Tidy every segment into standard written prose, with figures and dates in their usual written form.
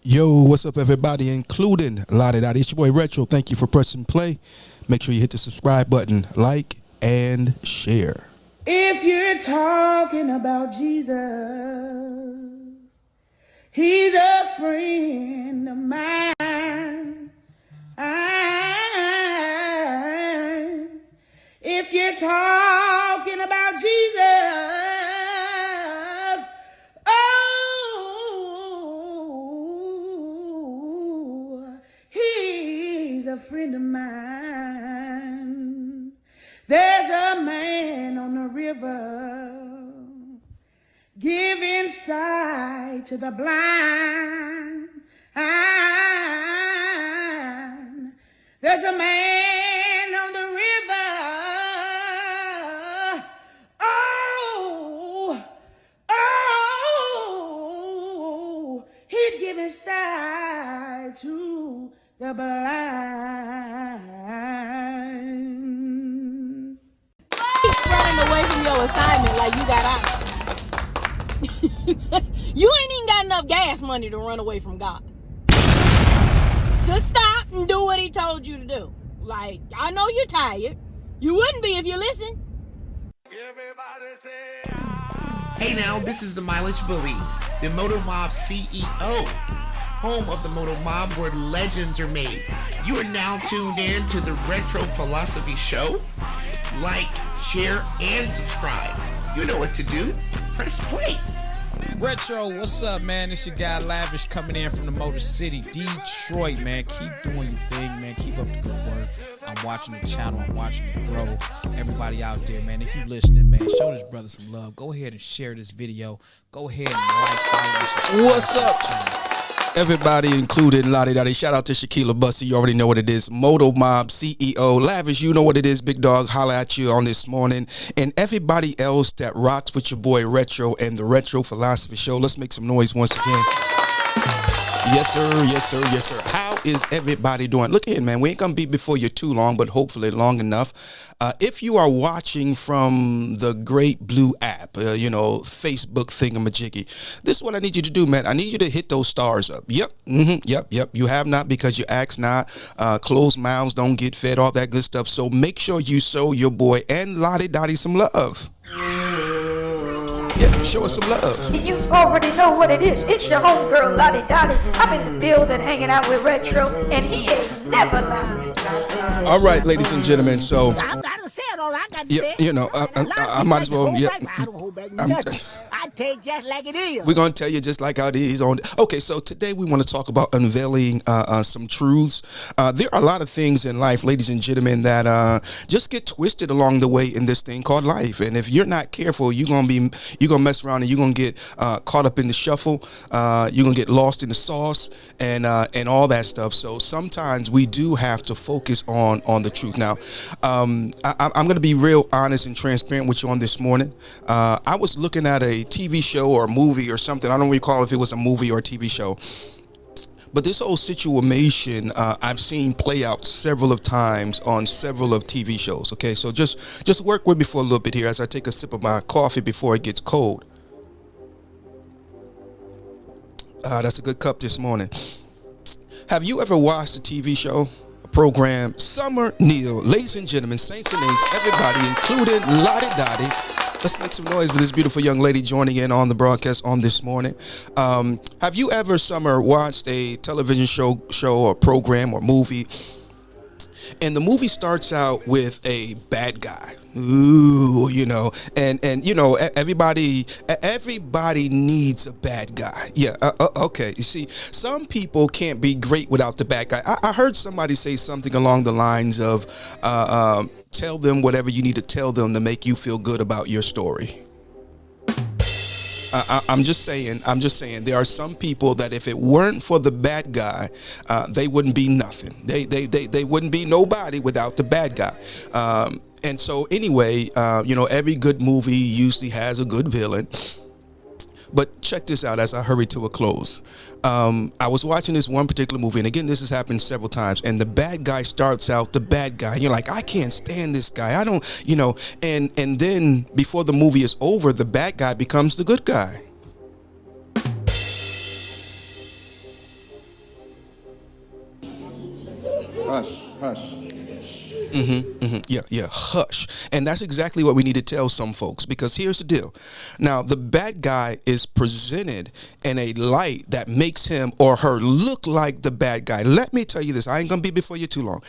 Yo, what's up, everybody, including Lottie, Dottie. It's your boy Retro. Thank you for pressing play. Make sure you hit the subscribe button, like, and share. If you're talking about Jesus, he's a friend of mine. If you're talking about Jesus, oh, he's a friend of mine. There's a man on the river giving sight to the blind. There's a man on the river. He's giving sight to the blind. Keep running away from your assignment like you got out. You ain't even got enough gas money to run away from God. Just stop and do what he told you to do. Like, I know you're tired. You wouldn't be if you listened. Hey now, this is the Mileage Bully, the Moto Mob CEO, home of the Moto Mob where legends are made. You are now tuned in to the Retro Philosophy Show. Like, share, and subscribe. You know what to do. Press play. Retro, what's up, man? It's your guy Lavish coming in from the Motor City, Detroit, man. Keep doing your thing, man. Keep up the good work. I'm watching the channel. I'm watching it grow. Everybody out there, man, if you listening, man, show this brother some love. Go ahead and share this video. Go ahead and like, follow, What's up, everybody, including Lottie, Dottie. Shout out to Shaquilla Bussy. You already know what it is. Moto Mob CEO. Lavish, you know what it is. Big dog, holla at you on this morning. And everybody else that rocks with your boy Retro and the Retro Philosophy Show. Let's make some noise once again. Yes, sir. Yes, sir. Yes, sir. How is everybody doing? Look here, man. We ain't going to be before you too long, but hopefully long enough. If you are watching from the Great Blue app, Facebook thingamajiggy, this is what I need you to do, man. I need you to hit those stars up. Yep. Yep. You have not because you ask not. Closed mouths don't get fed, all that good stuff. So make sure you show your boy and Lottie Dottie some love. Yeah, show us some love. You already know what it is. It's your homegirl, Lottie Dottie. I'm in the building hanging out with Retro, and he ain't never lying. All right, ladies and gentlemen, so... I gotta say it all. I gotta yeah, say. You know, I might as well. Yeah, I don't hold back nothing. I tell you just like it is. We're gonna tell you just like how it is. Okay, so today we want to talk about unveiling some truths. There are a lot of things in life, ladies and gentlemen, that just get twisted along the way in this thing called life. And if you're not careful, you're gonna mess around and you're gonna get caught up in the shuffle. You're gonna get lost in the sauce and all that stuff. So sometimes we do have to focus on the truth. Now, I'm going to be real honest and transparent with you on this morning. I was looking at a TV show or a movie or something. I don't recall if it was a movie or a TV show. But this whole situation I've seen play out several of times on several of TV shows. Okay, so just work with me for a little bit here as I take a sip of my coffee before it gets cold. That's a good cup this morning. Have you ever watched a TV show? Program Summer Neal, ladies and gentlemen, saints and ain'ts, everybody, including Lottie Dottie. Let's make some noise for this beautiful young lady joining in on the broadcast on this morning. Have you ever, Summer, watched a television show or program or movie? And the movie starts out with a bad guy. Ooh, and everybody needs a bad guy. Yeah, okay. You see, some people can't be great without the bad guy. I heard somebody say something along the lines of, tell them whatever you need to tell them to make you feel good about your story. I'm just saying, there are some people that if it weren't for the bad guy, they wouldn't be nothing. They wouldn't be nobody without the bad guy. And so anyway, every good movie usually has a good villain. But check this out as I hurry to a close. I was watching this one particular movie, and again, this has happened several times, and the bad guy starts out the bad guy. And you're like, I can't stand this guy. I don't, and then before the movie is over, the bad guy becomes the good guy. Yeah, hush. And that's exactly what we need to tell some folks, because here's the deal. Now, the bad guy is presented in a light that makes him or her look like the bad guy. Let me tell you this. I ain't going to be before you too long.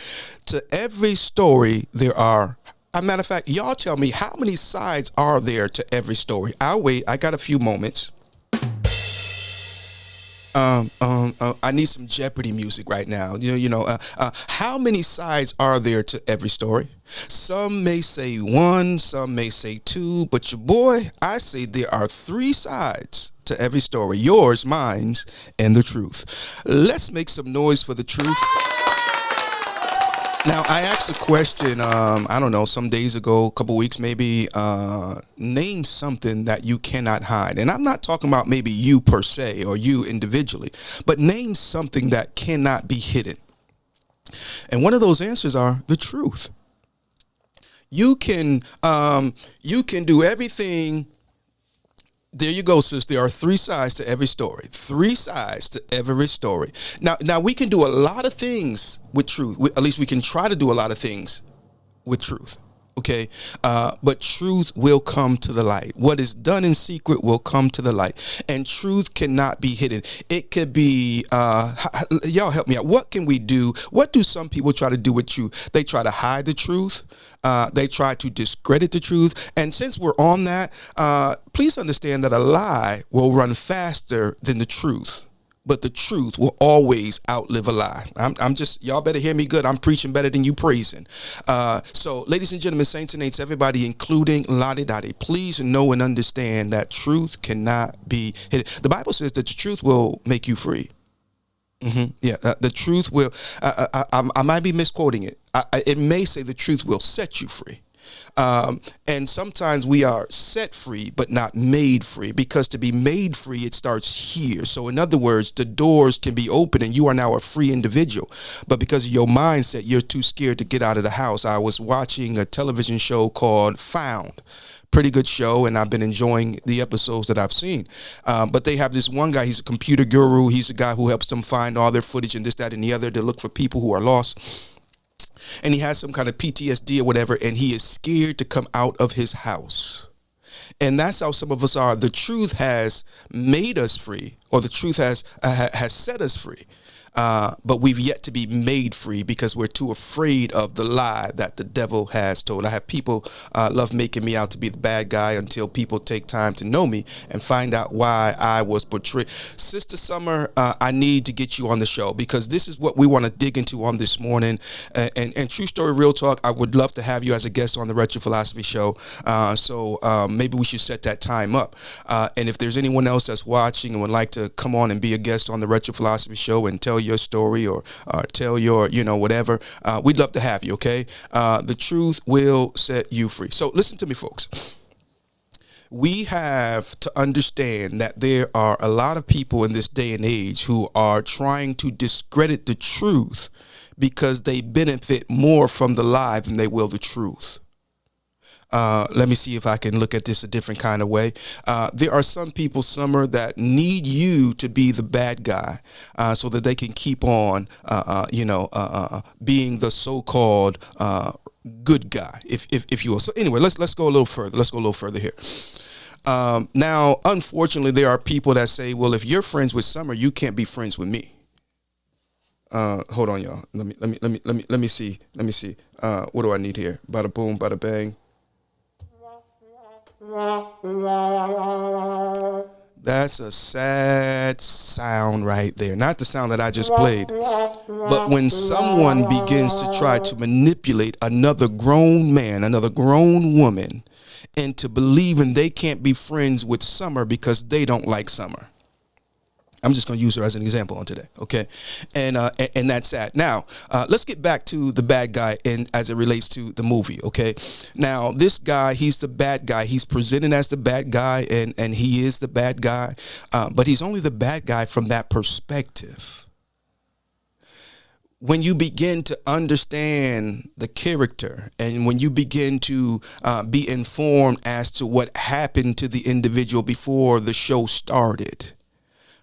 To every story, there are, a matter of fact, y'all tell me, how many sides are there to every story? I'll wait. I got a few moments. I need some Jeopardy music right now. How many sides are there to every story? Some may say one, some may say two, but your boy, I say there are 3 sides to every story. Yours, mine's, and the truth. Let's make some noise for the truth. Now, I asked a question, I don't know, some days ago, a couple weeks maybe, name something that you cannot hide. And I'm not talking about maybe you per se or you individually, but name something that cannot be hidden. And one of those answers are the truth. You can do everything. There you go, sis. There are 3 sides to every story. 3 sides to every story. Now we can do a lot of things with truth. At least we can try to do a lot of things with truth. Okay, but truth will come to the light. What is done in secret will come to the light, and truth cannot be hidden. It could be, y'all help me out. What can we do? What do some people try to do with truth? They try to hide the truth. They try to discredit the truth. And since we're on that, please understand that a lie will run faster than the truth. But the truth will always outlive a lie. I'm just, y'all better hear me good. I'm preaching better than you praising. So, ladies and gentlemen, saints and ain'ts, everybody, including Lottie, Dottie, please know and understand that truth cannot be hidden. The Bible says that the truth will make you free. Yeah, the truth will, I might be misquoting it. It may say the truth will set you free. And sometimes we are set free, but not made free, because to be made free, it starts here. So in other words, the doors can be open and you are now a free individual. But because of your mindset, you're too scared to get out of the house. I was watching a television show called Found. Pretty good show, and I've been enjoying the episodes that I've seen. But they have this one guy, he's a computer guru. He's a guy who helps them find all their footage and this, that, and the other to look for people who are lost. And he has some kind of PTSD or whatever, and he is scared to come out of his house. And that's how some of us are. The truth has made us free, or the truth has set us free. But we've yet to be made free because we're too afraid of the lie that the devil has told. I have people love making me out to be the bad guy until people take time to know me and find out why I was portrayed. Sister Summer, I need to get you on the show, because this is what we want to dig into on this morning. And true story, real talk, I would love to have you as a guest on the Retro Philosophy Show. So maybe we should set that time up. And if there's anyone else that's watching and would like to come on and be a guest on the Retro Philosophy Show and tell your story or tell your, whatever, we'd love to have you. Okay. The truth will set you free. So listen to me, folks. We have to understand that there are a lot of people in this day and age who are trying to discredit the truth because they benefit more from the lie than they will the truth. Let me see if I can look at this a different kind of way. There are some people, Summer, that need you to be the bad guy so that they can keep on, being the so-called good guy, if you will. So anyway, let's go a little further. Let's go a little further here. Now, unfortunately, there are people that say, well, if you're friends with Summer, you can't be friends with me. Hold on, y'all. Let me see. What do I need here? Bada boom, bada bang. That's a sad sound right there. Not the sound that I just played, but when someone begins to try to manipulate another grown man, another grown woman, into believing they can't be friends with Summer because they don't like Summer. I'm just going to use her as an example on today, okay? And that's sad. Now, let's get back to the bad guy and as it relates to the movie, okay? Now, this guy, he's the bad guy. He's presented as the bad guy, and he is the bad guy, but he's only the bad guy from that perspective. When you begin to understand the character and when you begin to be informed as to what happened to the individual before the show started,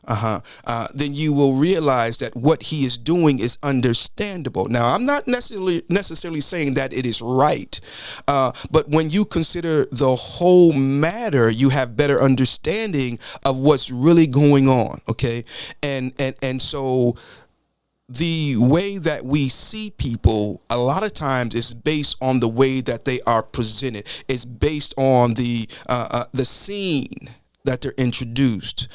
then you will realize that what he is doing is understandable. Now, I'm not necessarily saying that it is right, but when you consider the whole matter, you have better understanding of what's really going on. Okay, and so the way that we see people a lot of times is based on the way that they are presented. It's based on the scene that they're introduced.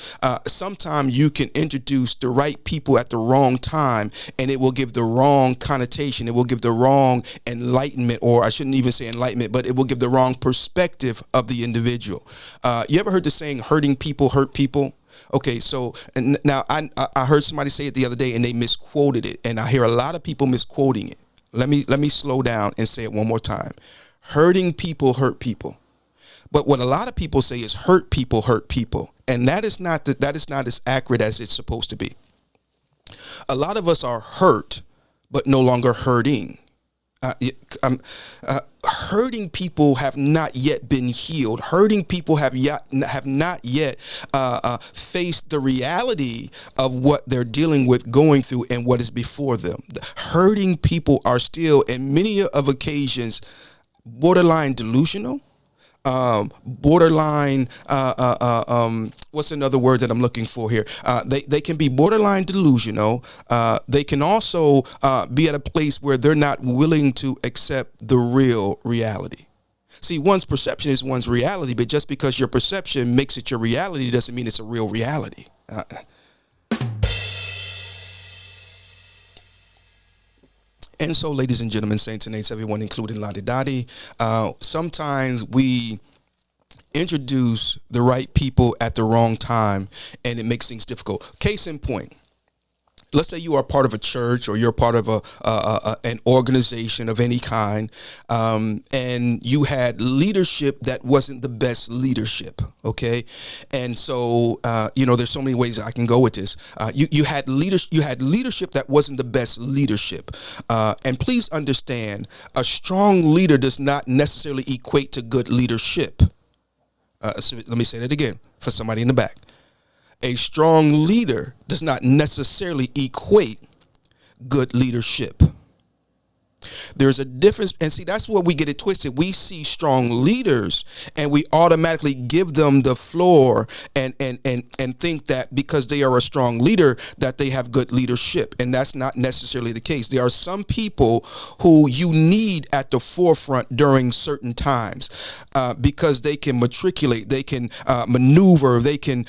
Sometimes you can introduce the right people at the wrong time, and it will give the wrong connotation. It will give the wrong enlightenment, or I shouldn't even say enlightenment, but it will give the wrong perspective of the individual. You ever heard the saying, hurting people hurt people? Okay, so and now I heard somebody say it the other day, and they misquoted it, and I hear a lot of people misquoting it. Let me slow down and say it one more time. Hurting people hurt people. But what a lot of people say is hurt people, and that is not as accurate as it's supposed to be. A lot of us are hurt, but no longer hurting. Hurting people have not yet been healed. Hurting people have not yet faced the reality of what they're dealing with, going through, and what is before them. Hurting people are still, in many of occasions, borderline delusional. Borderline, what's another word that I'm looking for here? They can be borderline delusional. They can also be at a place where they're not willing to accept the real reality. See, one's perception is one's reality, but just because your perception makes it your reality doesn't mean it's a real reality. And so, ladies and gentlemen, saints and saints, everyone, including Lottie, Dottie, sometimes we introduce the right people at the wrong time, and it makes things difficult. Case in point. Let's say you are part of a church, or you're part of an organization of any kind, and you had leadership that wasn't the best leadership. Okay, and so there's so many ways I can go with this. You had leadership that wasn't the best leadership, and please understand, a strong leader does not necessarily equate to good leadership. So let me say that again for somebody in the back. A strong leader does not necessarily equate good leadership. There's a difference, and see, that's where we get it twisted. We see strong leaders and we automatically give them the floor and think that because they are a strong leader that they have good leadership, and that's not necessarily the case. There are some people who you need at the forefront during certain times because they can matriculate, they can maneuver, they can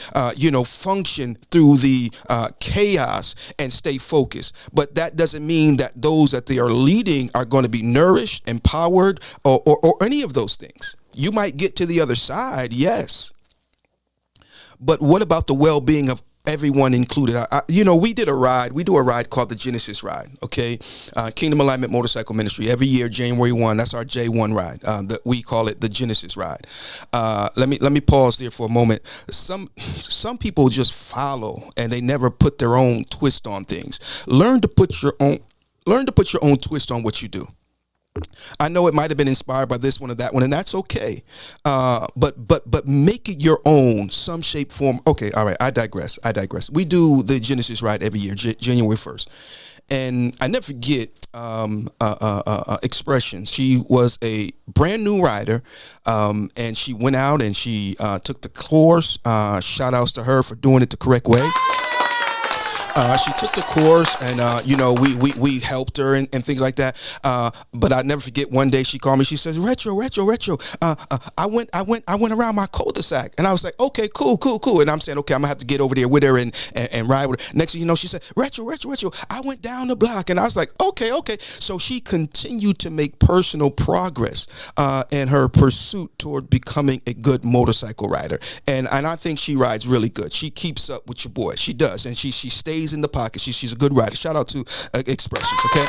function through the chaos and stay focused. But that doesn't mean that those that they are leading are going to be nourished, empowered, or any of those things. You might get to the other side, yes. But what about the well-being of everyone included? We do a ride called the Genesis Ride, okay? Kingdom Alignment Motorcycle Ministry. Every year, January 1, that's our J1 ride. We call it the Genesis Ride. Let me pause there for a moment. Some people just follow, and they never put their own twist on things. Learn to put your own twist on what you do. I know it might have been inspired by this one or that one, and that's okay. But make it your own, some shape, form. Okay, all right. I digress. We do the Genesis Ride every year, January 1st. And I never forget Expression. She was a brand new rider, and she went out and she took the course. Shout outs to her for doing it the correct way. She took the course, and we helped her and things like that. But I never forget, one day she called me. She says, "Retro. I went around my cul-de-sac," and I was like, "Okay, cool." And I'm saying, "Okay, I'm gonna have to get over there with her and ride with her." Next thing you know, she said, "Retro. I went down the block," and I was like, "Okay." So she continued to make personal progress in her pursuit toward becoming a good motorcycle rider, and I think she rides really good. She keeps up with your boy. She does, and she stays in the pocket. She's a good rider. Shout out to Expressions, okay?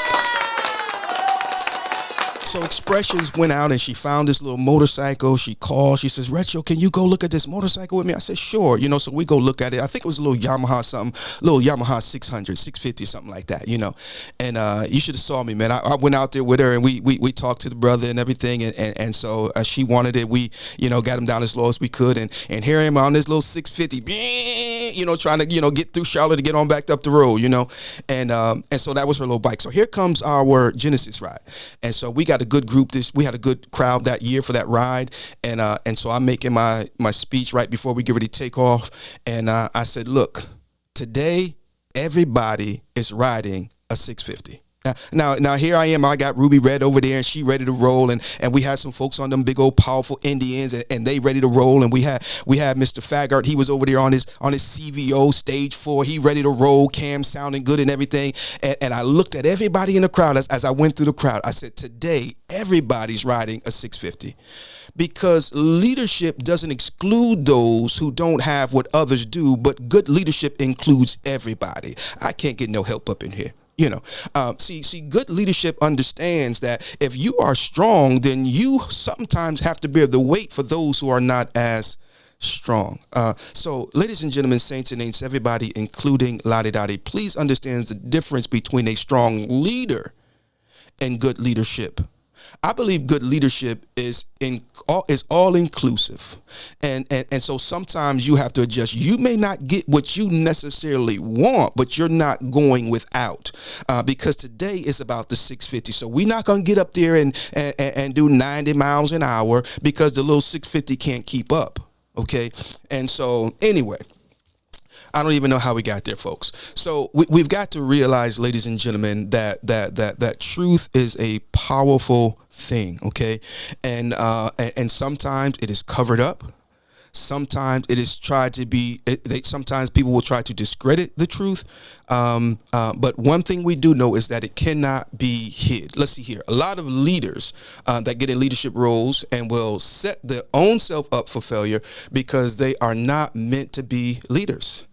So Expressions went out and she found this little motorcycle. She called. She says, Retro, can you go look at this motorcycle with me? I said, sure. You know, so we go look at it. I think it was a little Yamaha something, little Yamaha 600, 650, something like that, you know. And you should have saw me, man. I went out there with her and we talked to the brother and everything. And so she wanted it. We, you know, got him down as low as we could. And here I am on this little 650, you know, trying to, you know, get through Charlotte to get on back up the road, you know. And so that was her little bike. So here comes our Genesis ride. And so we got a good group. We had a good crowd that year for that ride. And so I'm making my speech right before we get ready to take off. And I said, look, today everybody is riding a 650. Now here I am. I got Ruby Red over there, and she ready to roll, and we had some folks on them big old powerful Indians, and they ready to roll, and we had Mr. Fagart. He was over there on his CVO stage 4. He ready to roll. Cam sounding good and everything. And I looked at everybody in the crowd as I went through the crowd. I said, today everybody's riding a 650. Because leadership doesn't exclude those who don't have what others do, but good leadership includes everybody. I can't get no help up in here. You know, see, good leadership understands that if you are strong, then you sometimes have to bear the weight for those who are not as strong. So, ladies and gentlemen, saints and ain'ts, everybody, including Lottie Dottie, please understand the difference between a strong leader and good leadership. I believe good leadership is all inclusive, and so sometimes you have to adjust. You may not get what you necessarily want, but you're not going without, because today is about the 650. So we're not gonna get up there and do 90 miles an hour because the little 650 can't keep up. Okay, and so anyway. I don't even know how we got there, folks. So we've got to realize, ladies and gentlemen, that truth is a powerful thing, okay? And sometimes it is covered up. Sometimes it is tried to be. Sometimes people will try to discredit the truth. But one thing we do know is that it cannot be hid. Let's see here. A lot of leaders that get in leadership roles and will set their own self up for failure because they are not meant to be leaders.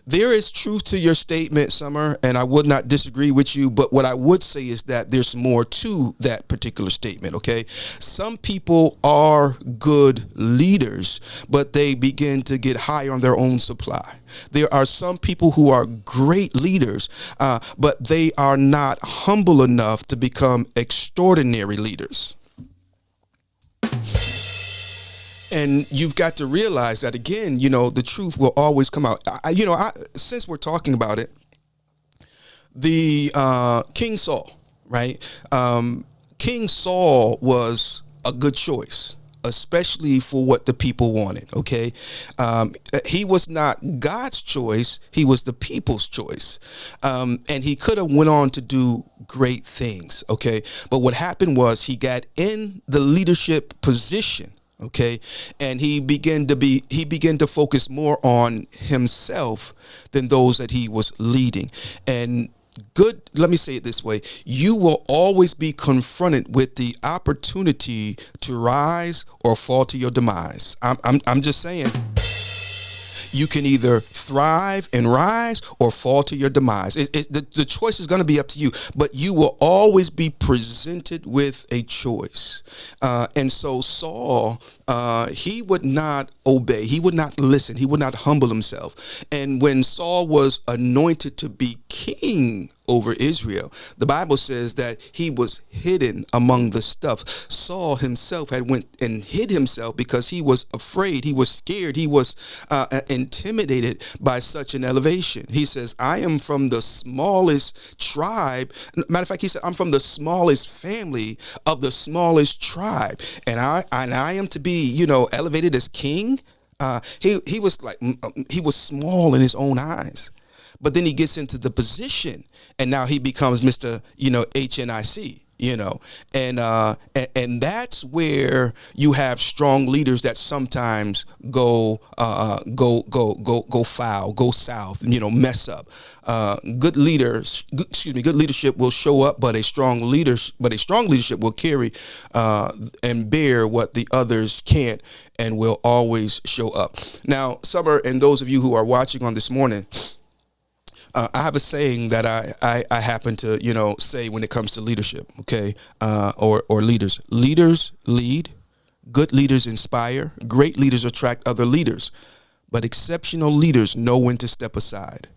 There is truth to your statement, Summer, and I would not disagree with you, but what I would say is that there's more to that particular statement, okay? Some people are good leaders, but they begin to get high on their own supply. There are some people who are great leaders, but they are not humble enough to become extraordinary leaders. And you've got to realize that, again, you know, the truth will always come out. Since we're talking about it, the King Saul, right? King Saul was a good choice, especially for what the people wanted, okay? He was not God's choice. He was the people's choice. And he could have went on to do great things, okay? But what happened was he got in the leadership position, okay, and he began to focus more on himself than those that he was leading. And let me say it this way: you will always be confronted with the opportunity to rise or fall to your demise. I'm just saying. You can either thrive and rise or fall to your demise. The choice is going to be up to you, but you will always be presented with a choice. And so Saul, he would not obey. He would not listen. He would not humble himself. And when Saul was anointed to be king over Israel, the Bible says that he was hidden among the stuff. Saul himself had went and hid himself because he was afraid. He was scared. He was intimidated by such an elevation. He says, I am from the smallest tribe. Matter of fact, he said, I'm from the smallest family of the smallest tribe. And I am to be, elevated as king. He was small in his own eyes. But then he gets into the position, and now he becomes Mr. HNIC. And that's where you have strong leaders that sometimes go foul, go south, mess up. Good leadership will show up, but a strong leadership will carry and bear what the others can't, and will always show up. Now, Summer, and those of you who are watching on this morning, I have a saying that I happen to, say when it comes to leadership, okay, or leaders. Leaders lead, good leaders inspire, great leaders attract other leaders, but exceptional leaders know when to step aside.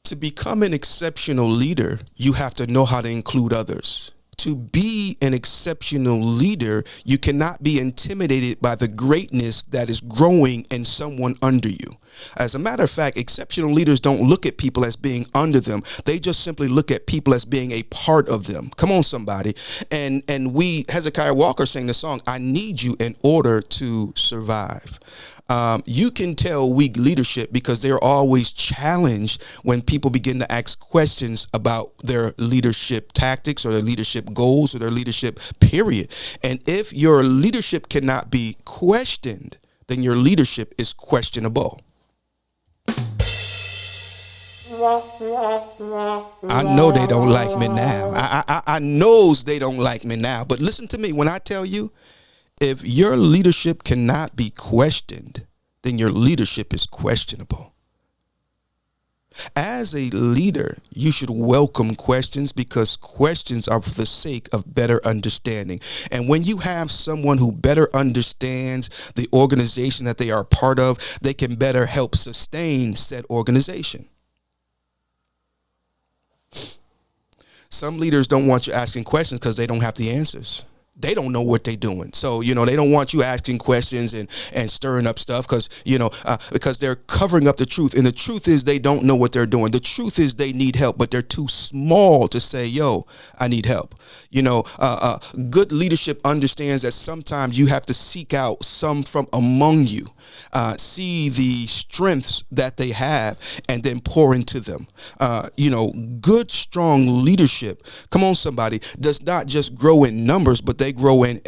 To become an exceptional leader, you have to know how to include others. To be an exceptional leader, you cannot be intimidated by the greatness that is growing in someone under you. As a matter of fact, exceptional leaders don't look at people as being under them. They just simply look at people as being a part of them. Come on, somebody. And Hezekiah Walker sang the song, I Need You in Order to Survive. You can tell weak leadership because they're always challenged when people begin to ask questions about their leadership tactics or their leadership goals or their leadership period. And if your leadership cannot be questioned, then your leadership is questionable. I know they don't like me now. I knows they don't like me now. But listen to me when I tell you, if your leadership cannot be questioned, then your leadership is questionable. As a leader, you should welcome questions because questions are for the sake of better understanding. And when you have someone who better understands the organization that they are a part of, they can better help sustain said organization. Some leaders don't want you asking questions because they don't have the answers. They don't know what they're doing. So, they don't want you asking questions and stirring up stuff because they're covering up the truth. And the truth is they don't know what they're doing. The truth is they need help, but they're too small to say, yo, I need help. Good leadership understands that sometimes you have to seek out some from among you, see the strengths that they have and then pour into them. Good, strong leadership, come on, somebody, does not just grow in numbers, but they grow in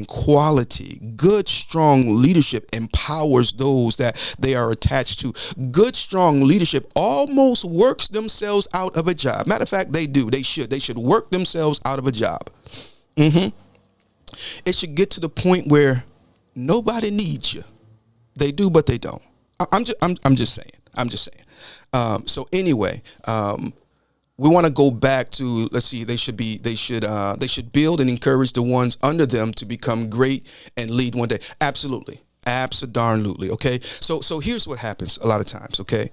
quality. Good, strong leadership empowers those that they are attached to. Good, strong leadership almost works themselves out of a job. Matter of fact, they do. They should work themselves out of a job. It should get to the point where nobody needs you. They do, but they don't. I'm just saying. So anyway, we want to go back to, let's see, they should build and encourage the ones under them to become great and lead one day. Absolutely. Absolutely. Okay. So here's what happens a lot of times. Okay.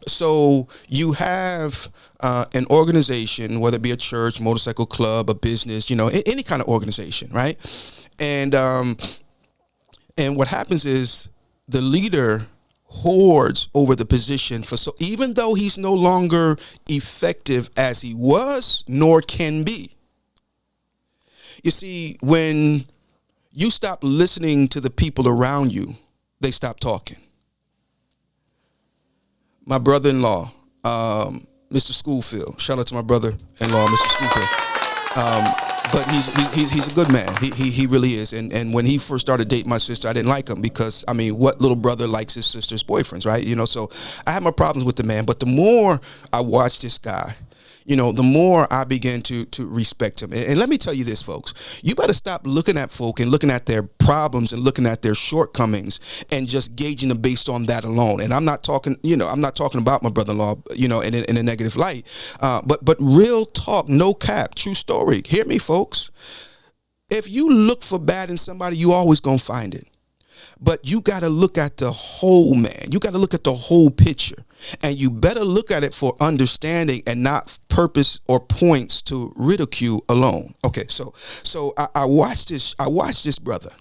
So you have an organization, whether it be a church, motorcycle club, a business, any kind of organization. Right. And what happens is the leader hoards over the position so even though he's no longer effective as he was nor can be. You see, when you stop listening to the people around you, they stop talking. My brother-in-law, Mr. Schoolfield, shout out to my brother-in-law, Mr. Schoolfield. But he's a good man. He really is. And when he first started dating my sister, I didn't like him because, what little brother likes his sister's boyfriends, right? So I had my problems with the man. But the more I watched this guy, the more I began to respect him. And let me tell you this, folks, you better stop looking at folk and looking at their problems and looking at their shortcomings and just gauging them based on that alone. And I'm not talking, I'm not talking about my brother-in-law, in a negative light, but real talk, no cap, true story. Hear me, folks. If you look for bad in somebody, you always gonna find it. But you got to look at the whole man. You got to look at the whole picture. And you better look at it for understanding and not purpose or points to ridicule alone. Okay, so I watched this brother,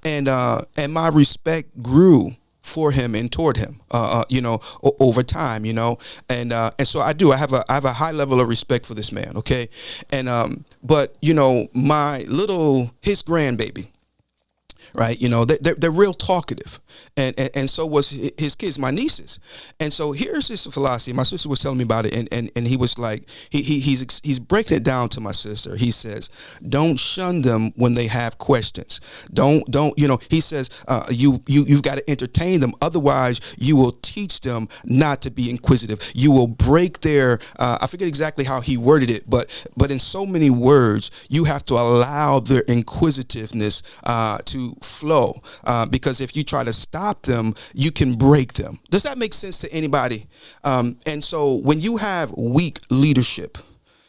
and my respect grew for him and toward him, over time, and so I have a high level of respect for this man. Okay. And, but his grandbaby, right? They're real talkative, and so was his kids, my nieces. And so here's his philosophy. My sister was telling me about it, and he was like, he's breaking it down to my sister. He says, don't shun them when they have questions. Don't he says, you've got to entertain them. Otherwise you will teach them not to be inquisitive. You will break their, I forget exactly how he worded it, but in so many words, you have to allow their inquisitiveness to flow, because if you try to stop stop them, you can break them. Does that make sense to anybody? And so when you have weak leadership,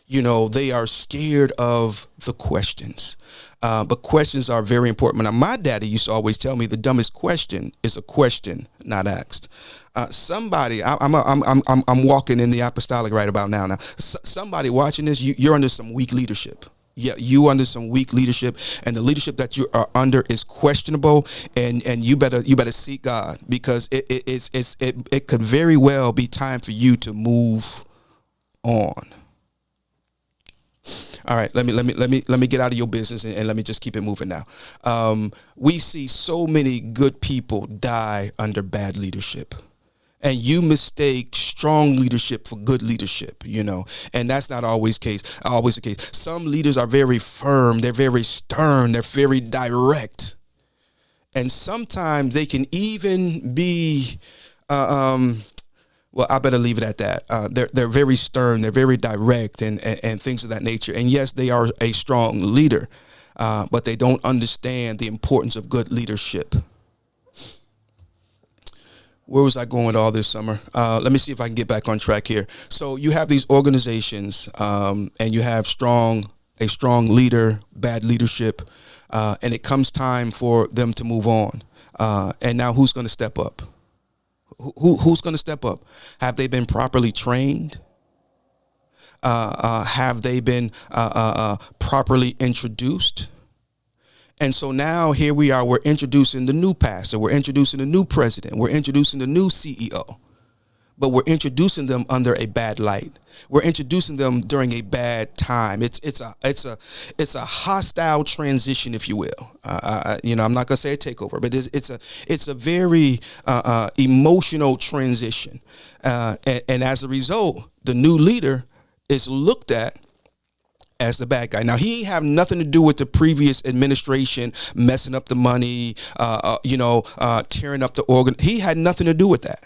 you know, they are scared of the questions. But questions are very important. Now, my daddy used to always tell me the dumbest question is a question not asked. I'm walking in the apostolic right about now. Somebody watching this, you're under some weak leadership. Yeah, you under some weak leadership, and the leadership that you are under is questionable, and you better seek God, because it could very well be time for you to move on. All right, let me get out of your business and let me just keep it moving now. We see so many good people die under bad leadership. And you mistake strong leadership for good leadership, you know, and that's not always the case. Some leaders are very firm, they're very stern, they're very direct. And sometimes they can even be, well, I better leave it at that. They're very stern, they're very direct, and things of that nature. And yes, they are a strong leader, but they don't understand the importance of good leadership. Where was I going with all this summer? Let me see if I can get back on track here. So you have these organizations, and you have a strong leader, bad leadership, and it comes time for them to move on. And now who's going to step up? Who's going to step up? Have they been properly trained? Have they been properly introduced? And so now here we are, we're introducing the new pastor, we're introducing the new president, we're introducing the new CEO, but we're introducing them under a bad light. We're introducing them during a bad time. It's a hostile transition, if you will. You know, I'm not gonna say a takeover, but it's a very emotional transition, and as a result, the new leader is looked at as the bad guy. Now, he ain't have nothing to do with the previous administration messing up the money, tearing up the organ. He had nothing to do with that.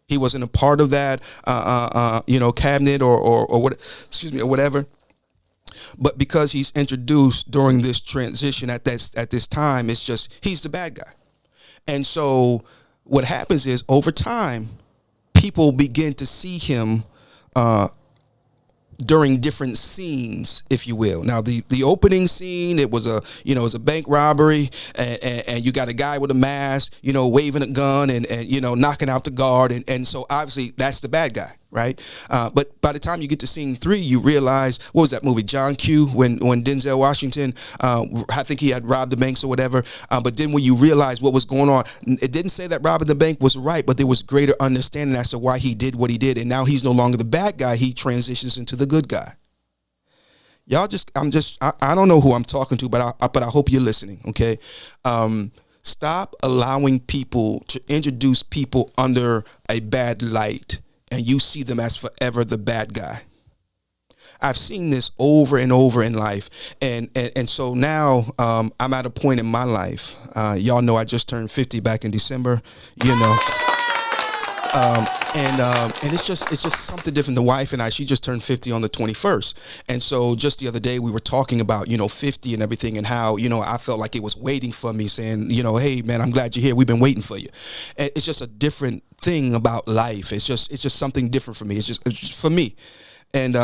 He wasn't a part of that, cabinet or what, or whatever. But because he's introduced during this transition at this time, it's just, he's the bad guy. And so what happens is, over time, people begin to see him, during different scenes, if you will. Now, the opening scene, it was a bank robbery, and you got a guy with a mask, waving a gun and knocking out the guard, and so obviously that's the bad guy, right? But by the time you get to scene 3, you realize, what was that movie, John Q, when Denzel Washington, I think he had robbed the banks or whatever, but then when you realize what was going on, it didn't say that robbing the bank was right, but there was greater understanding as to why he did what he did, and now he's no longer the bad guy, he transitions into the good guy. Y'all I don't know who I'm talking to, but I hope you're listening, okay? Stop allowing people to introduce people under a bad light, and you see them as forever the bad guy. I've seen this over and over in life, and so now I'm at a point in my life. Y'all know I just turned 50 back in December, and it's just something different. The wife and I, she just turned 50 on the 21st, and so just the other day we were talking about 50 and everything, and how I felt like it was waiting for me, saying hey man, I'm glad you're here. We've been waiting for you. And it's just a different thing about life. It's just something different for me. It's just for me. And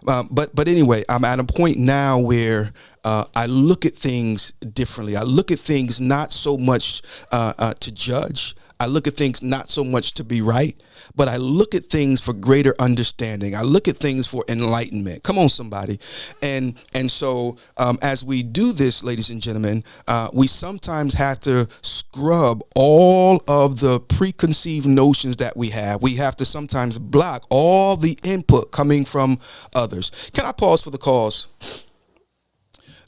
but anyway, I'm at a point now where I look at things differently. I look at things not so much to judge. I look at things not so much to be right, but I look at things for greater understanding. I look at things for enlightenment. Come on, somebody. And so as we do this, ladies and gentlemen, we sometimes have to scrub all of the preconceived notions that we have. We have to sometimes block all the input coming from others. Can I pause for the cause?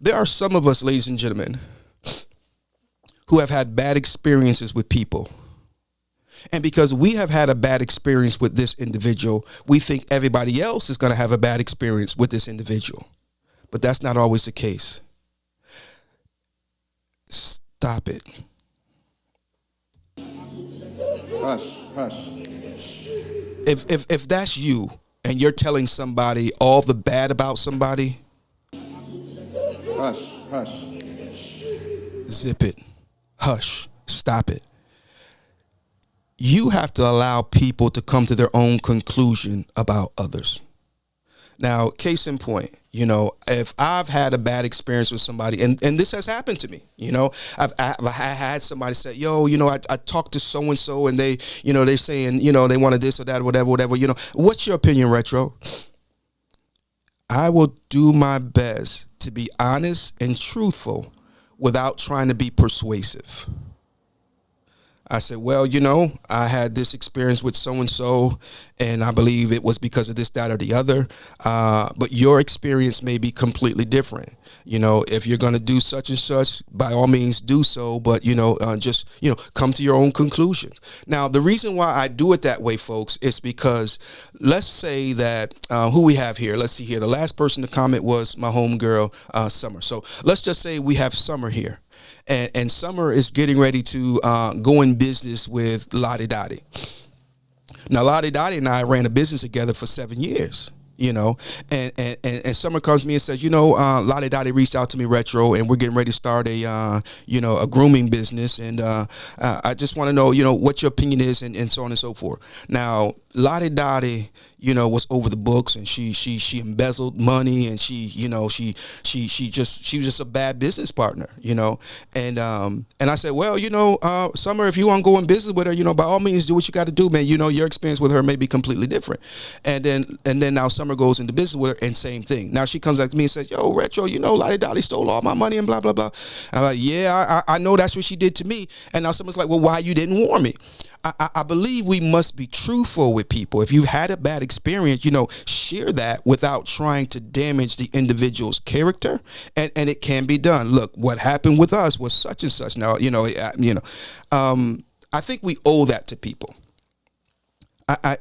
There are some of us, ladies and gentlemen, who have had bad experiences with people. And because we have had a bad experience with this individual, we think everybody else is going to have a bad experience with this individual. But that's not always the case. Stop it. Hush, hush. If that's you and you're telling somebody all the bad about somebody, hush, hush. Zip it. Hush. Stop it. you have to allow people to come to their own conclusion about others. Now, case in point, if I've had a bad experience with somebody, and this has happened to me, I've had somebody say, yo, I talked to so-and-so and they, they're saying, they wanted this or that, whatever, what's your opinion, Retro? I will do my best to be honest and truthful without trying to be persuasive. I said, well, I had this experience with so-and-so, and I believe it was because of this, that, or the other. But your experience may be completely different. If you're going to do such and such, by all means do so. But, just come to your own conclusions. Now, the reason why I do it that way, folks, is because let's say that who we have here. Let's see here. The last person to comment was my homegirl, Summer. So let's just say we have Summer here. And Summer is getting ready to go in business with Lottie Dottie. Now, Lottie Dottie and I ran a business together for 7 years, and Summer comes to me and says, Lottie Dottie reached out to me, Retro, and we're getting ready to start a grooming business. And I just want to know, what your opinion is and so on and so forth. Now, Lottie Dottie, was over the books, and she embezzled money, and she was just a bad business partner, and I said, well, Summer, if you want to go in business with her, by all means do what you got to do, man. Your experience with her may be completely different. And then now Summer goes into business with her, and same thing. Now she comes back to me and says, yo, Retro, Lottie Dottie stole all my money and blah blah blah. I'm like, yeah, I know that's what she did to me. And now Summer's like, well, why you didn't warn me? I believe we must be truthful with people. If you've had a bad experience, share that without trying to damage the individual's character. And it can be done. Look, what happened with us was such and such. Now, I think we owe that to people.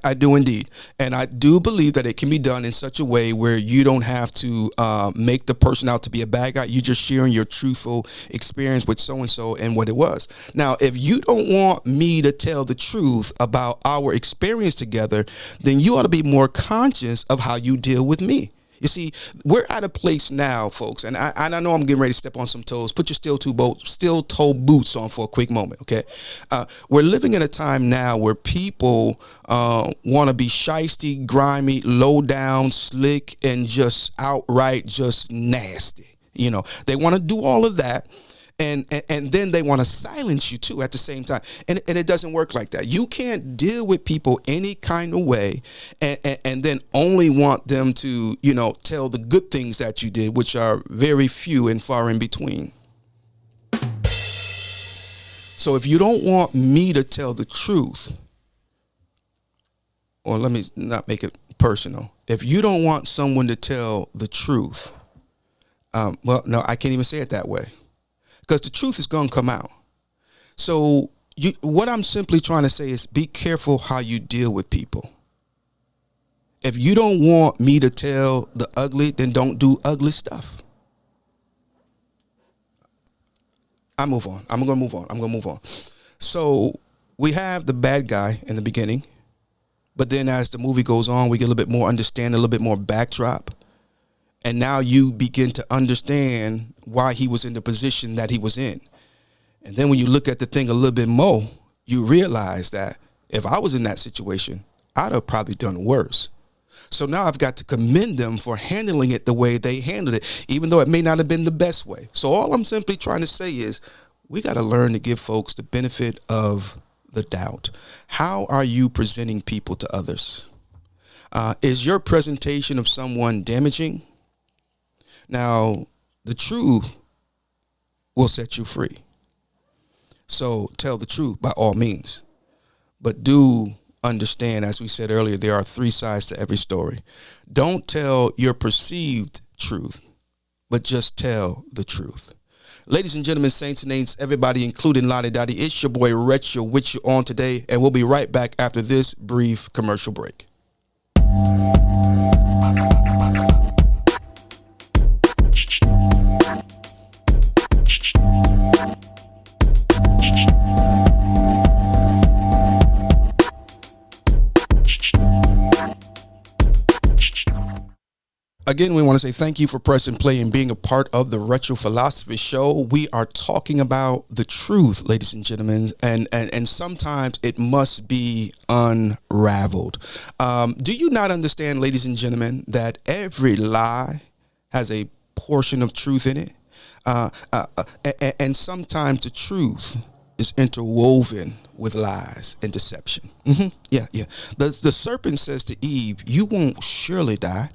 I do indeed. And I do believe that it can be done in such a way where you don't have to make the person out to be a bad guy. You're just sharing your truthful experience with so-and-so and what it was. Now, if you don't want me to tell the truth about our experience together, then you ought to be more conscious of how you deal with me. You see, we're at a place now, folks, and I know I'm getting ready to step on some toes. Put your steel-toe boots on for a quick moment, okay? We're living in a time now where people want to be shiesty, grimy, low down, slick, and just outright just nasty. They want to do all of that. And then they want to silence you too at the same time. And it doesn't work like that. You can't deal with people any kind of way and then only want them to, tell the good things that you did, which are very few and far in between. So if you don't want me to tell the truth, or let me not make it personal. If you don't want someone to tell the truth, well, no, I can't even say it that way. Because the truth is going to come out. So what I'm simply trying to say is be careful how you deal with people. If you don't want me to tell the ugly, then don't do ugly stuff. I move on. I'm going to move on. So we have the bad guy in the beginning. But then as the movie goes on, we get a little bit more understanding, a little bit more backdrop. And now you begin to understand why he was in the position that he was in. And then when you look at the thing a little bit more, you realize that if I was in that situation, I'd have probably done worse. So now I've got to commend them for handling it the way they handled it, even though it may not have been the best way. So all I'm simply trying to say is we got to learn to give folks the benefit of the doubt. How are you presenting people to others? Is your presentation of someone damaging? Now, the truth will set you free. So tell the truth by all means. But do understand, as we said earlier, there are 3 sides to every story. Don't tell your perceived truth, but just tell the truth. Ladies and gentlemen, saints and ain'ts, everybody, including Lottie Dottie, it's your boy Retro with you on today, and we'll be right back after this brief commercial break. Again, we want to say thank you for pressing play and being a part of the Retro Philosophy Show. We are talking about the truth, ladies and gentlemen, and sometimes it must be unraveled. Do you not understand, ladies and gentlemen, that every lie has a portion of truth in it? And sometimes the truth is interwoven with lies and deception. Yeah. The serpent says to Eve, "You won't surely die."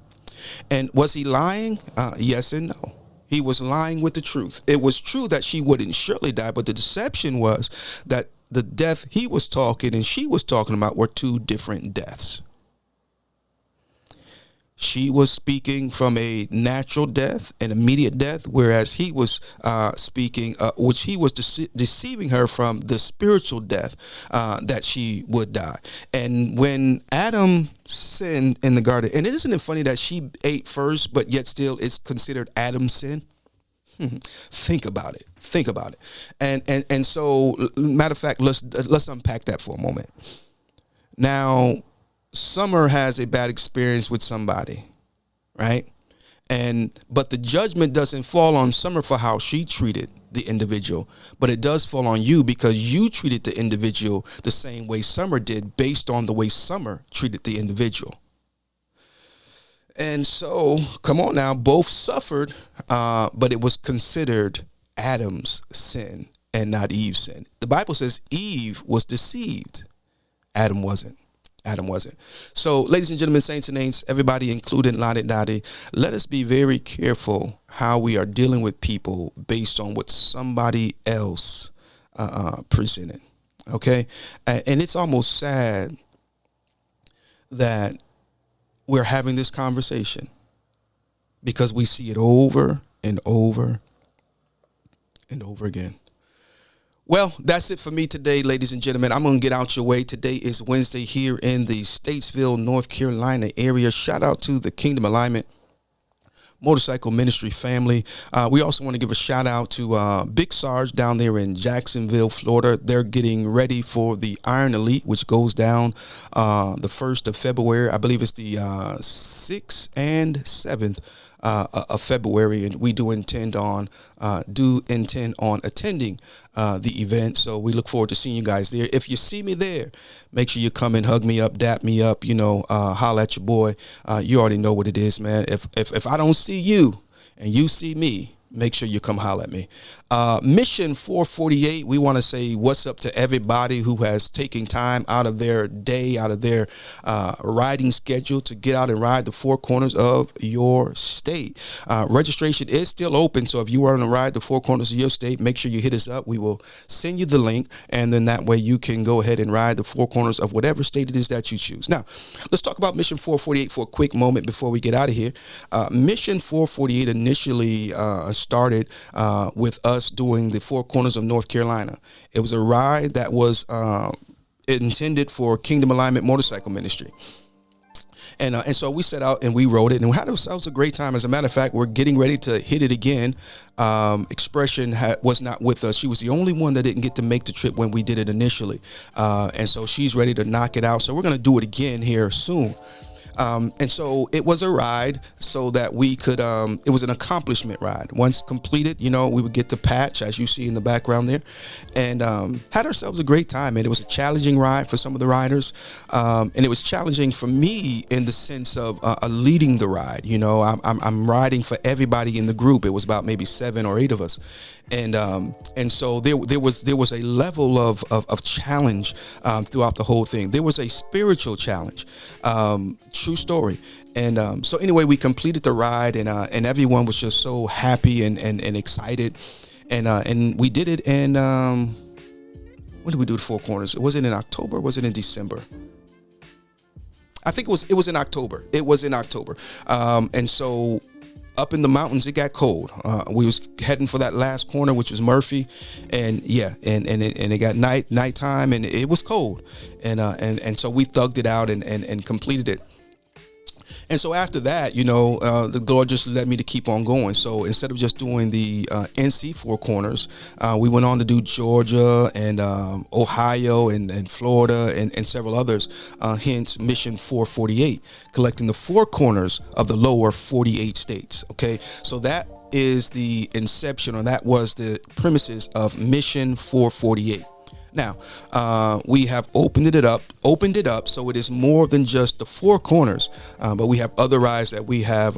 And was he lying? Yes and no. He was lying with the truth. It was true that she wouldn't surely die, but the deception was that the death he was talking and she was talking about were two different deaths. She was speaking from a natural death, an immediate death, whereas he was speaking, which he was deceiving her from the spiritual death that she would die. And when Adam sinned in the garden, and isn't it funny that she ate first, but yet still it's considered Adam's sin? Think about it. And so, matter of fact, let's unpack that for a moment. Now, Summer has a bad experience with somebody, right? But the judgment doesn't fall on Summer for how she treated the individual, but it does fall on you because you treated the individual the same way Summer did based on the way Summer treated the individual. And so, come on now, both suffered, but it was considered Adam's sin and not Eve's sin. The Bible says Eve was deceived. Adam wasn't. So, ladies and gentlemen, saints and ain'ts, everybody, including Lottie, Dottie, let us be very careful how we are dealing with people based on what somebody else presented. Okay, and it's almost sad that we're having this conversation because we see it over and over and over again. Well, that's it for me today, ladies and gentlemen. I'm going to get out your way. Today is Wednesday here in the Statesville, North Carolina area. Shout out to the Kingdom Alignment Motorcycle Ministry family. We also want to give a shout out to Big Sarge down there in Jacksonville, Florida. They're getting ready for the Iron Elite, which goes down the 1st of February. I believe it's the 6th and 7th of February, and we do intend on attending the event. So we look forward to seeing you guys there. If you see me there, make sure you come and hug me up, dap me up, holla at your boy. You already know what it is, man. If I don't see you and you see me, make sure you come holler at me. Mission 448, we want to say what's up to everybody who has taken time out of their day, out of their riding schedule to get out and ride the four corners of your state. Registration is still open, so if you want to ride the four corners of your state, make sure you hit us up. We will send you the link, and then that way you can go ahead and ride the four corners of whatever state it is that you choose. Now, let's talk about Mission 448 for a quick moment before we get out of here. Mission 448 initially started with us doing the four corners of North Carolina. It was a ride that was intended for Kingdom Alignment Motorcycle Ministry. And so we set out and we rode it and we had ourselves a great time. As a matter of fact, we're getting ready to hit it again. Expression was not with us. She was the only one that didn't get to make the trip when we did it initially. And so she's ready to knock it out. So we're going to do it again here soon. And so it was a ride so that we could, it was an accomplishment ride. Once completed, we would get the patch, as you see in the background there, and had ourselves a great time. And it was a challenging ride for some of the riders. And it was challenging for me in the sense of leading the ride. I'm riding for everybody in the group. It was about maybe 7 or 8 of us. And so there was a level of challenge throughout the whole thing. There was a spiritual challenge, true story. And so anyway, we completed the ride, and everyone was just so happy and excited. And we did it in when did we do the four corners? Was it in October? Or was it in December? I think it was in October. It was in October. And so up in the mountains, it got cold. We was heading for that last corner, which was Murphy, and it got nighttime, and it was cold, and so we thugged it out and completed it. And so after that, you know, the Lord just led me to keep on going. So instead of just doing the NC Four Corners, we went on to do Georgia and Ohio and Florida and several others, hence Mission 448, collecting the four corners of the lower 48 states. Okay, so that is the inception, or that was the premises of Mission 448. Now, we have opened it up so it is more than just the four corners, but we have other rides that we have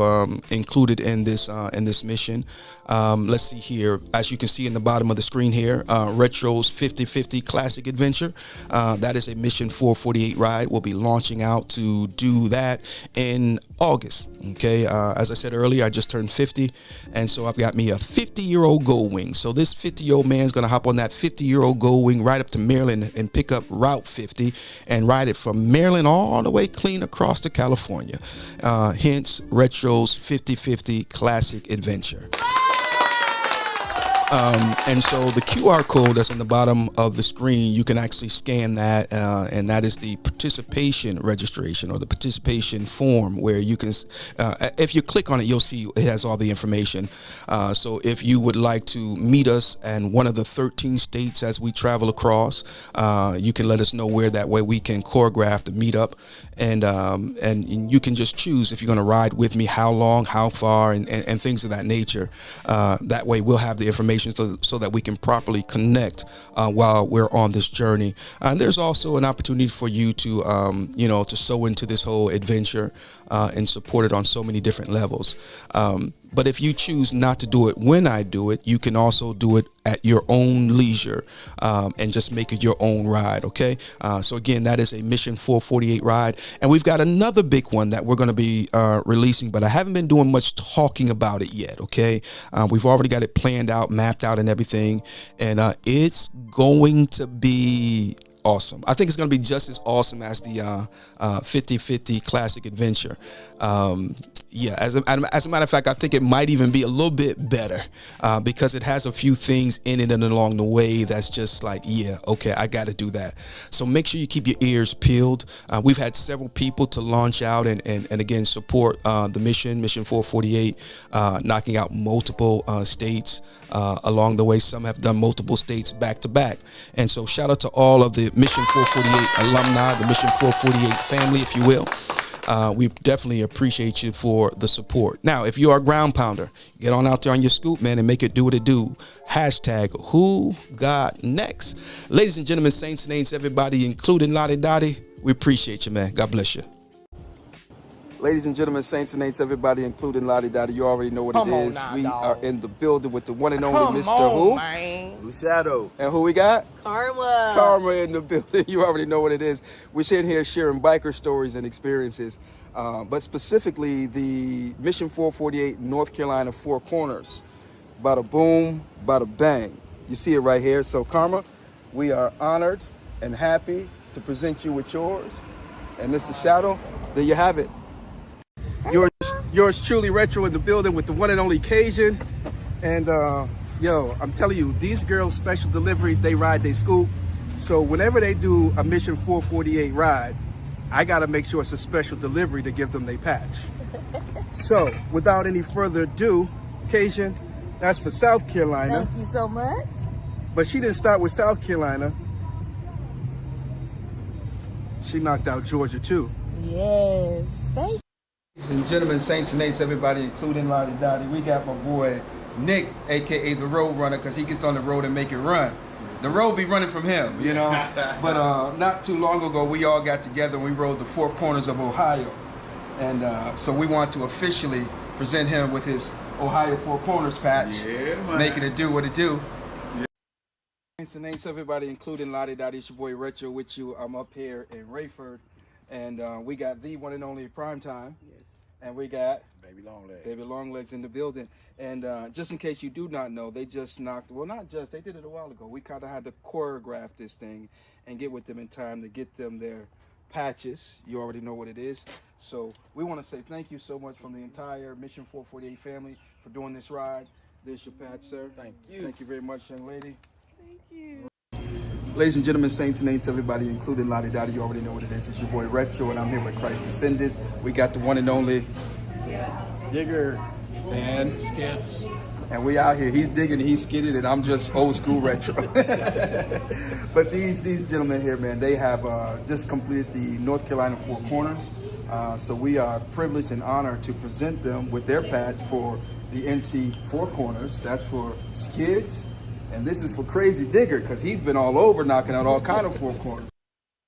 included in this mission. Let's see here. As you can see in the bottom of the screen here, Retro's 50/50 Classic Adventure. That is a Mission 448 ride. We'll be launching out to do that in August. Okay, as I said earlier, I just turned 50, and so I've got me a 50-year-old Gold Wing. So this 50-year-old man's going to hop on that 50-year-old Gold Wing right up to Maryland and pick up Route 50 and ride it from Maryland all the way clean across to California. Hence Retro's 50/50 Classic Adventure. And so the QR code that's on the bottom of the screen, you can actually scan that, and that is the participation registration, or the participation form, where you can, if you click on it, you'll see it has all the information. So if you would like to meet us in one of the 13 states as we travel across, you can let us know where. That way we can choreograph the meetup, and you can just choose if you're going to ride with me, how long, how far, and things of that nature. That way we'll have the information so that we can properly connect while we're on this journey. And there's also an opportunity for you to, to sow into this whole adventure and support it on so many different levels. But if you choose not to do it when I do it, you can also do it at your own leisure, and just make it your own ride. Okay. So again, that is a Mission 448 ride. And we've got another big one that we're going to be releasing, but I haven't been doing much talking about it yet. Okay. We've already got it planned out, mapped out and everything. And it's going to be awesome. I think it's going to be just as awesome as the 50/50 Classic Adventure. As a matter of fact, I think it might even be a little bit better because it has a few things in it and along the way that's just like, yeah, okay, I got to do that. So make sure you keep your ears peeled. We've had several people to launch out and again support the Mission 448, knocking out multiple states along the way. Some have done multiple states back to back. And so shout out to all of the Mission 448 alumni, the Mission 448 family, if you will. We definitely appreciate you for the support. Now, if you are a ground pounder, get on out there on your scoop, man, and make it do what it do. Hashtag who got next. Ladies and gentlemen, saints and ain'ts, everybody, including Lottie, Dottie, we appreciate you, man. God bless you. Ladies and gentlemen, saints and ain'ts, everybody, including Lottie, Dottie, you already know what it is. We are in the building with the one and only Mr. Who? Man. Shadow. And who we got? Karma in the building. You already know what it is. We're sitting here sharing biker stories and experiences, but specifically the Mission 448 North Carolina Four Corners. Bada boom, bada bang. You see it right here. So Karma, we are honored and happy to present you with yours. And Mr. Shadow, there you have it. Yours truly, Retro, in the building with the one and only Cajun. And yo, I'm telling you, these girls special delivery, they ride, they scoop. So whenever they do a Mission 448 ride, I gotta make sure it's a special delivery to give them their patch. So without any further ado, Cajun, that's for South Carolina. Thank you so much. But she didn't start with South Carolina. She knocked out Georgia too. Yes, thank you. Ladies and gentlemen, saints and ain'ts, everybody, including Lottie Dottie, we got my boy Nick, aka the Road Runner, because he gets on the road and make it run. The road be running from him, you know. But not too long ago, we all got together and we rode the four corners of Ohio, and so we want to officially present him with his Ohio Four Corners patch, making it do what it do. Saints and ain'ts, everybody, including Lottie Dottie, it's your boy Retro with you. I'm up here in Rayford, and we got the one and only Primetime. Yes. And we got Baby Longlegs in the building. And just in case you do not know, they just knocked, well, not just, they did it a while ago. We kind of had to choreograph this thing and get with them in time to get them their patches. You already know what it is. So we want to say thank you so much from the entire Mission 448 family for doing this ride. There's your patch, sir. Thank you. Thank you very much, young lady. Thank you. Ladies and gentlemen, saints and ain'ts, everybody, including Lottie, Dottie, you already know what it is. It's your boy Retro, and I'm here with Christ Descendants. We got the one and only Digger and Skids. And we out here. He's digging, he's skidded, and I'm just old school retro. But these gentlemen here, man, they have just completed the North Carolina Four Corners. So we are privileged and honored to present them with their patch for the NC Four Corners. That's for Skids, and this is for Crazy Digger, because he's been all over knocking out all kind of four corners.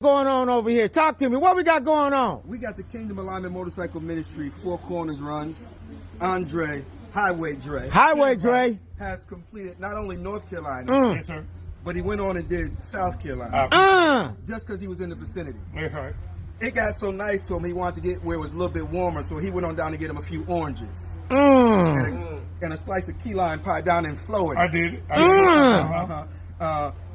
Going on over here? Talk to me. What we got going on? We got the Kingdom Alignment Motorcycle Ministry Four Corners runs. Andre, Highway Dre. Highway Dre has completed not only North Carolina, Yes, sir. but he went on and did South Carolina. Just because he was in the vicinity. That's right. It got so nice to him, he wanted to get where it was a little bit warmer, so he went on down to get him a few oranges. And a slice of key lime pie down in Florida. I did.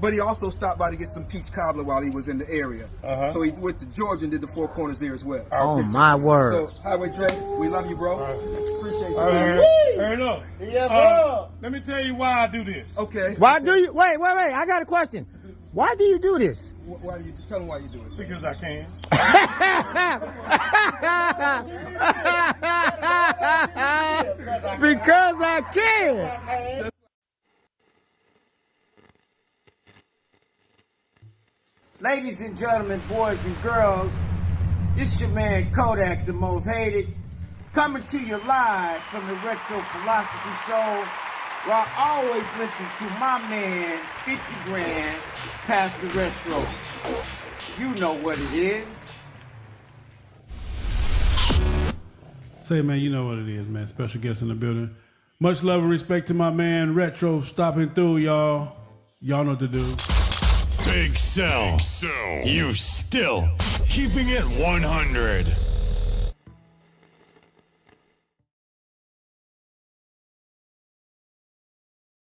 But he also stopped by to get some peach cobbler while he was in the area. So he went to Georgia and did the Four Corners there as well. Oh, my word. So, Highway Dre, we love you, bro. Appreciate you. Hey, look. Let me tell you why I do this. Okay. Why do you? Wait. I got a question. Why do you do this? Why do you tell them why you do it? Because I can. Because I can. Ladies and gentlemen, boys and girls, this your man Kodak, the most hated, coming to you live from the Retro Philosophy Show, where I always listen to my man, 50 Grand, Pastor Retro. You know what it is. Say, man, you know what it is, man. Special guest in the building. Much love and respect to my man, Retro, stopping through, y'all. Y'all know what to do. Big Cell. You still keeping it 100.